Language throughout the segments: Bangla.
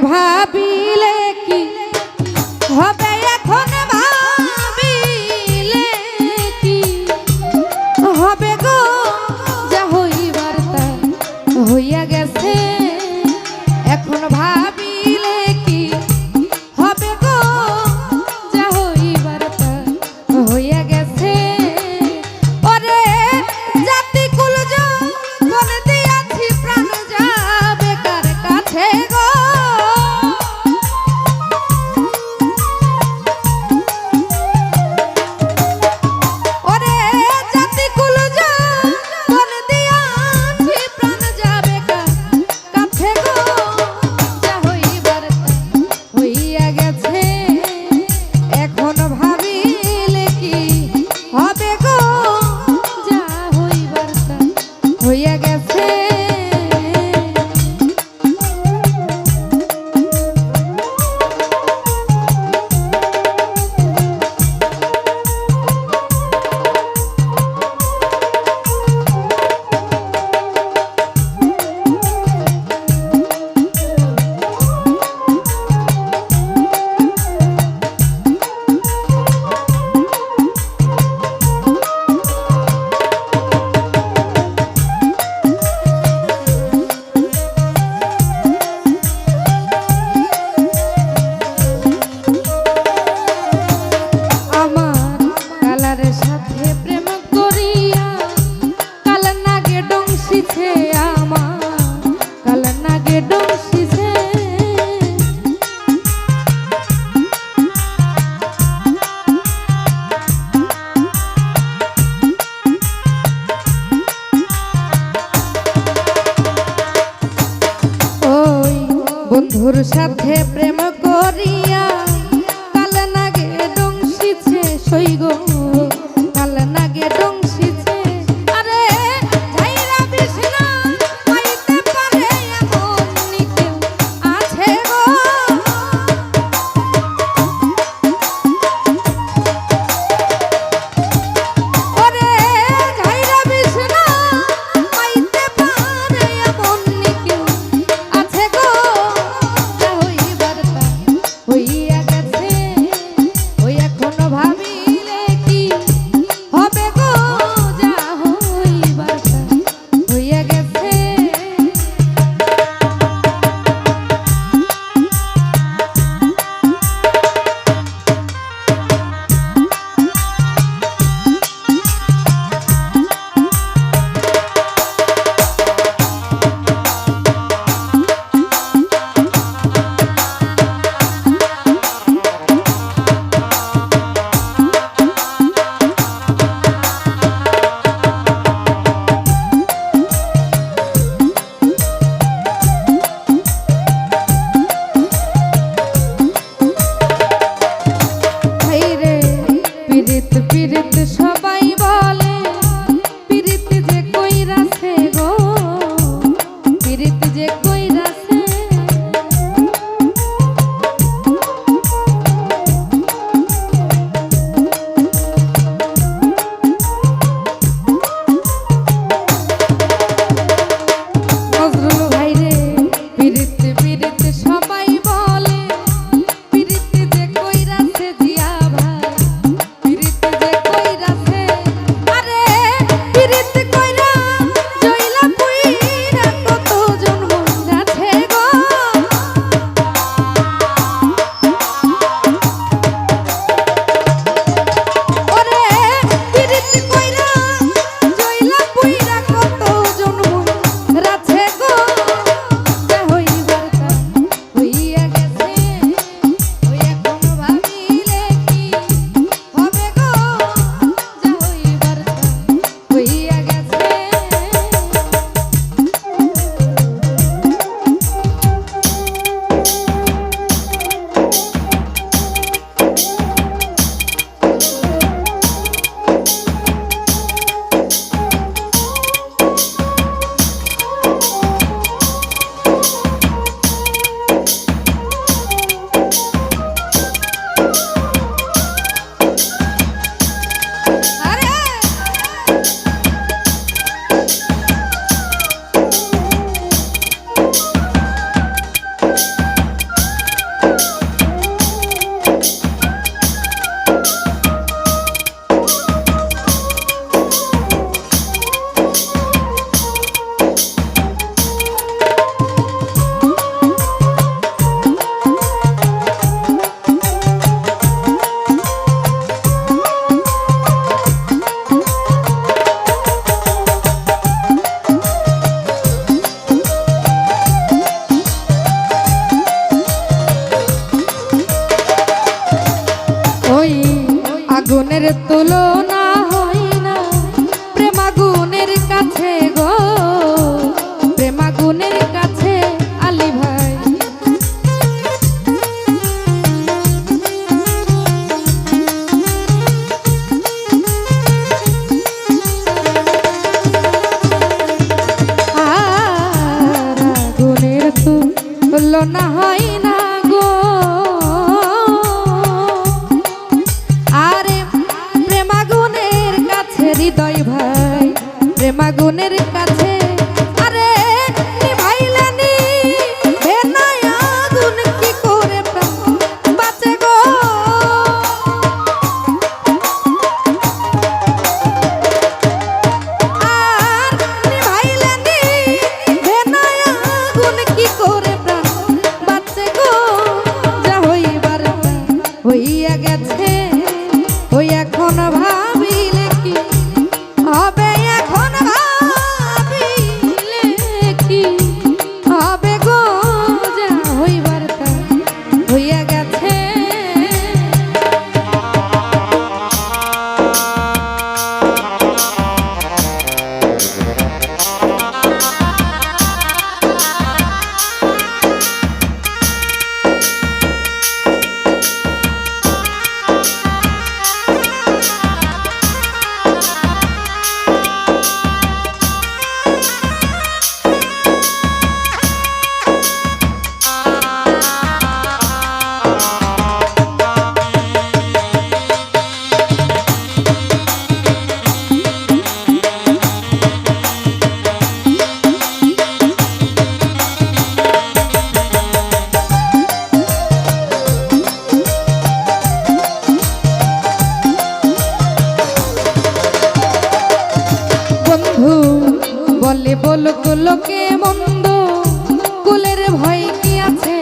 ভাবিলে কি হবে, এখন ভাবিলে কি হবে গো, যা হইবার তা হইয়া গেছে। এখন ভাবিলে কি হবে গো, যা হইবার তা হইয়া গেছে। ওরে জাতি কুল যৌবন দিয়াছি, প্রাণ যাবে কার কাছে গো। বন্ধুর সাথে প্রেম করিয়া কাল নাগে ডংসিছে সইগো, কাল নাগে ডংসিছে। আরে যাইরা বিষ্ণা পাইতে পারে এমন নিকেল আছে গো। ওরে যাইরা বিষ্ণা পাইতে পারে এমন নিকেল আছে গো। হইয়া গেছে, ওই এখনো ভাবিলে কি তুলনা হয় না প্রেমাগুনের কাছে গো, প্রেমাগুনের কাছে আলী ভাই। আর আগুনের তুলনা হয় না গো, আরে প্রেমাগুনের কাছে হৃদয় ভাই, প্রেমাগুনের কাছে আরে নিভাইলানি বেনাই আগুন কি করে বাঁচে গো। আর নিভাইলানি বেনাই আগুন কি করে বাঁচে গো। যা হইবার হইয়া গেছে, ওই এখন ভাবিলে কি হবে, এখন ভাবিলে কি হবে গো। যা হইবার তা হইয়া গেছে। বলে বলুক লোকে মন্দ, কুলের ভয় কি আছে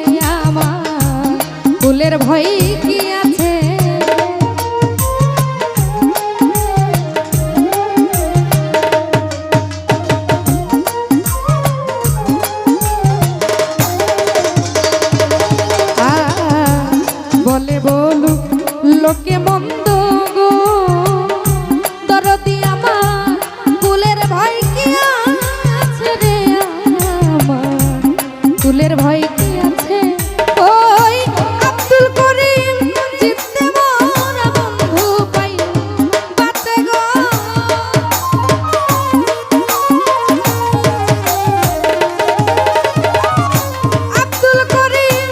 আমার, কুলের ভয় কি আছে। বলে বলুক লোকে মন্দ গো, দরদি আমার কুলের ভয় কি আছে রে আমার, কুলের ভয় কি আছে। ওই আব্দুল করিম জিততে মোরা বন্ধু পাই বাঁচে গো। আব্দুল করিম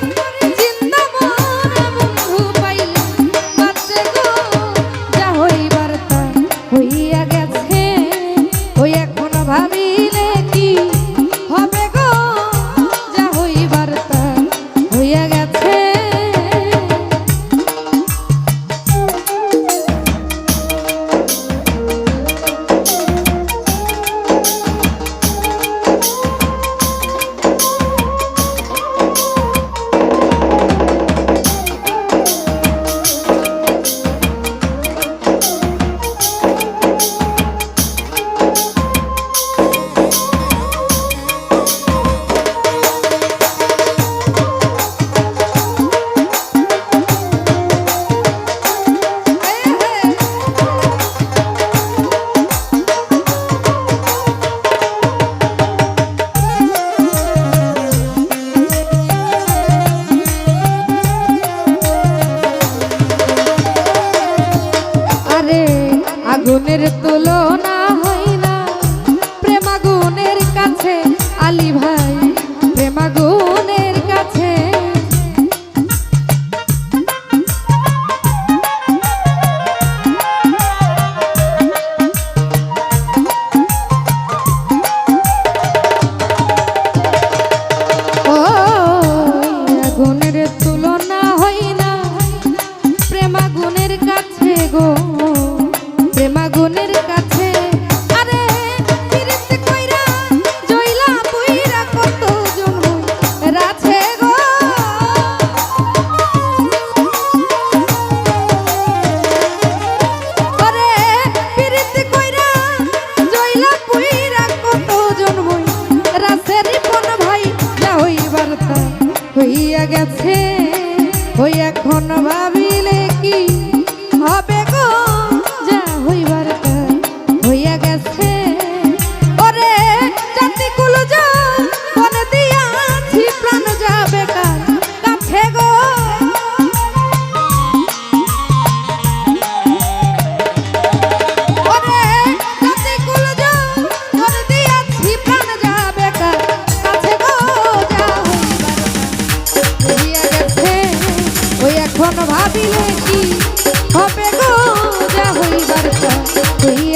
জিন্দা মোরা বন্ধু পাইলে বাঁচে গো। যা হইবার তা হইয়া গেছে, ওই এখন ভাবিলে কি হবে গো। যা হইবার তা হইয়া গেছে। আগুনের তুলনা হয় না প্রেমাগুনের কাছে আলী ভাই, প্রেমাগুনের কাছে। ও আগুনের তুলনা হয় না প্রেমাগুনের কাছে গো, প্রেমাগুনের কাছে। আরে ফিরতে কইরা জইলা পুইরা কত জন রাছে গো। আরে ফিরতে কইরা জইলা পুইরা কত জন রাছে। রিপন ভাই যা হইবার তা হইয়া গেছে, ওই এখন ভাবিলে কি হবে গো। হইয়া